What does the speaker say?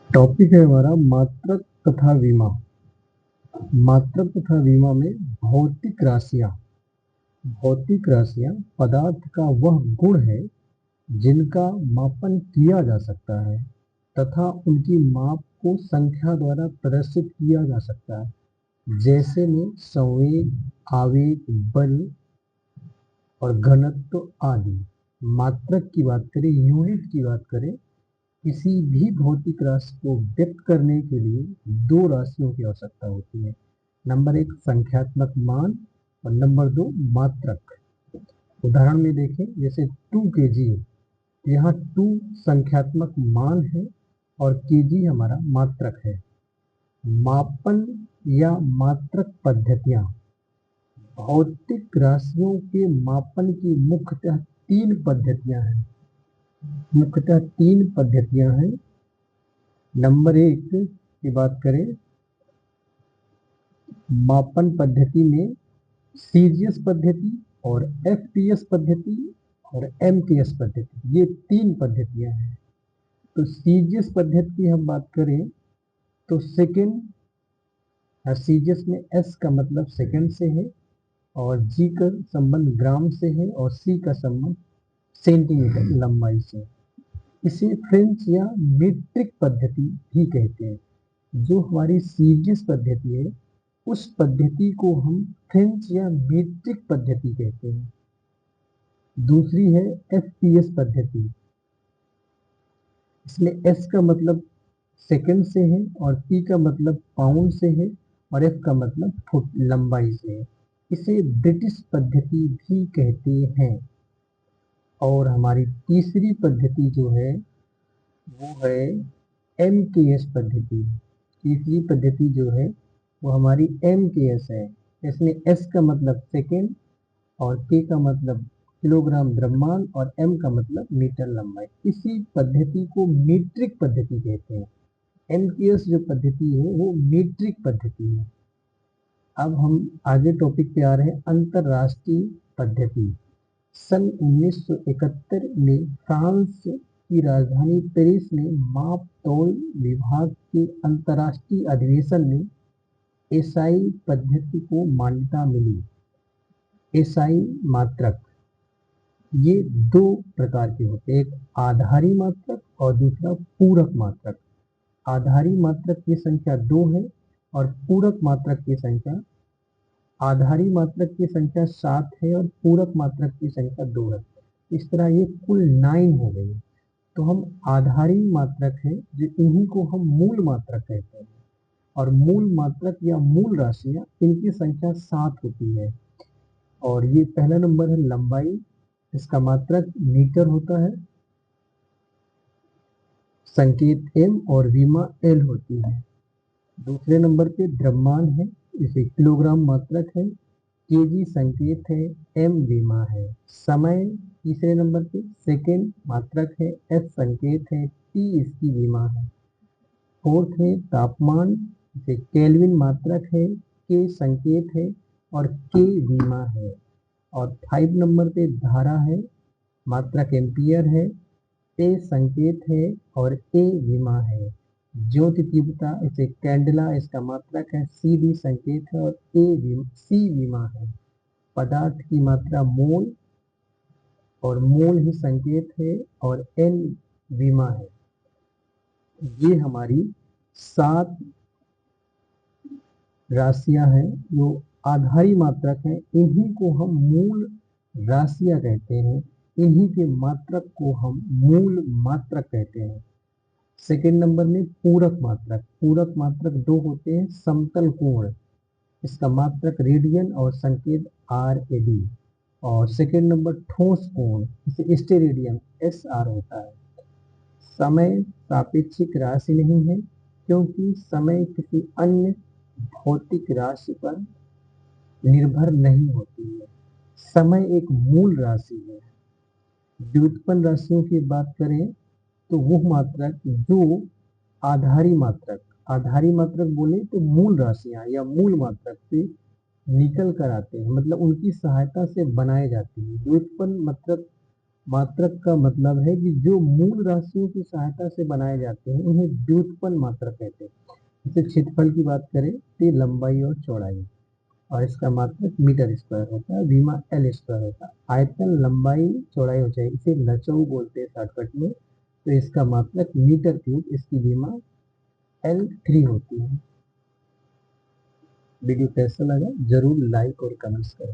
Topic है हमारा मात्रक तथा विमा। मात्रक तथा विमा में भौतिक राशियां पदार्थ का वह गुण है जिनका मापन किया जा सकता है तथा उनकी माप को संख्या द्वारा प्रदर्शित किया जा सकता है, जैसे में संवेग, आवेग, बल और घनत्व आदि। मात्रक की बात करें, यूनिट की बात करें, किसी भी भौतिक राशि को व्यक्त करने के लिए दो राशियों की आवश्यकता होती है। नंबर एक संख्यात्मक मान और नंबर दो मात्रक। उदाहरण में देखें, जैसे 2 kg, यहाँ 2 संख्यात्मक मान है और kg हमारा मात्रक है। मापन या मात्रक पद्धतियां भौतिक राशियों के मापन की मुख्यतः तीन पद्धतियां हैं। नंबर एक की बात करें, मापन पद्धति में सीजीएस पद्धति और एफटीएस पद्धति और एमटीएस पद्धति, ये 3 पद्धतियां हैं। तो सीजीएस पद्धति की हम बात करें तो सेकेंड, सीजीएस में एस का मतलब सेकेंड से है और जी का संबंध ग्राम से है और सी का संबंध सेंटीमीटर लंबाई से। इसे फ्रेंच या मीट्रिक पद्धति भी कहते हैं। जो हमारी सीजीएस पद्धति है उस पद्धति को हम फ्रेंच या मीट्रिक पद्धति कहते हैं। दूसरी है एफपीएस पद्धति। इसमें एस का मतलब सेकंड से है और पी का मतलब पाउंड से है और एफ का मतलब फुट लंबाई से है। इसे ब्रिटिश पद्धति भी कहते हैं। और हमारी तीसरी पद्धति जो है वो है एमकेएस पद्धति। तीसरी पद्धति जो है वो हमारी एमकेएस है। इसमें एस का मतलब सेकेंड और के का मतलब किलोग्राम द्रव्यमान और एम का मतलब मीटर लंबाई। इसी पद्धति को मीट्रिक पद्धति कहते हैं। एमकेएस जो पद्धति है वो मीट्रिक पद्धति है। अब हम आगे टॉपिक पे आ रहे हैं, अंतरराष्ट्रीय पद्धति। सन 1971 में फ्रांस की राजधानी पेरिस में माप तौल विभाग के अंतरराष्ट्रीय अधिवेशन में एसआई पद्धति को मान्यता मिली। एसआई मात्रक ये 2 प्रकार के होते हैं, एक आधारी मात्रक और दूसरा पूरक मात्रक। आधारी मात्रक की संख्या 2 है और पूरक मात्रक की संख्या, आधारी मात्रक की संख्या 7 है और पूरक मात्रक की संख्या 2 है। इस तरह ये कुल 9 हो गई। तो हम आधारी मात्रक है जो इन्हीं को हम मूल मात्रक कहते हैं। और मूल मात्रक या मूल राशियां इनकी संख्या 7 होती है। और ये पहला नंबर है लंबाई, इसका मात्रक मीटर होता है, संकेत एम और विमा एल होती है। दूसरे नंबर पे द्रव्यमान है, इसे किलोग्राम मात्रक है, केजी संकेत है, एम विमा है। समय तीसरे नंबर पे सेकेंड मात्रक है, एस संकेत है, टी इसकी विमा है। फोर्थ है तापमान, इसे केल्विन मात्रक है, के संकेत है और के विमा है। और 5 नंबर पे धारा है, मात्रक एम्पियर है, ए संकेत है और ए विमा है। ज्योति तीव्रता, इसे कैंडला इसका मात्रक है, सी डी संकेत है और सी विमा है। पदार्थ की मात्रा मोल और मोल ही संकेत है और एन विमा है। ये हमारी 7 राशियां हैं जो आधारी मात्रक हैं। इन्हीं को हम मूल राशियां कहते हैं। इन्हीं के मात्रक को हम मूल मात्रक कहते हैं। सेकेंड नंबर में पूरक मात्रक। पूरक मात्रक 2 होते हैं, समतल कोण, इसका मात्रक रेडियन और संकेत आर ए डी। और सेकेंड नंबर ठोस कोण, इसे स्टेरेडियन एस आर होता है। समय सापेक्षिक राशि नहीं है क्योंकि समय किसी अन्य भौतिक राशि पर निर्भर नहीं होती है। समय एक मूल राशि है। व्युत्पन्न राशियों की बात करें तो वो मात्रक जो आधारी मात्रक बोले तो मूल राशियां या मूल मात्रक से निकल कर आते हैं, मतलब उनकी सहायता से बनाए जाते हैं। व्युत्पन्न मतलब मात्रक का मतलब है कि जो मूल राशियों की सहायता से बनाए जाते हैं उन्हें व्युत्पन्न मात्रक कहते हैं। जैसे क्षेत्रफल की बात करें तो ये लंबाई और चौड़ाई, और इसका मात्रक मीटर स्क्वायर होता है, विमा एल स्क्वायर होता है। आयतन, लंबाई, चौड़ाई, ऊंचाई, इसे लचौ बोलते हैं शॉर्टकट में, तो इसका मात्रक मीटर क्यूब, इसकी विमा L3 होती है। वीडियो कैसा लगा जरूर लाइक और कमेंट्स करें।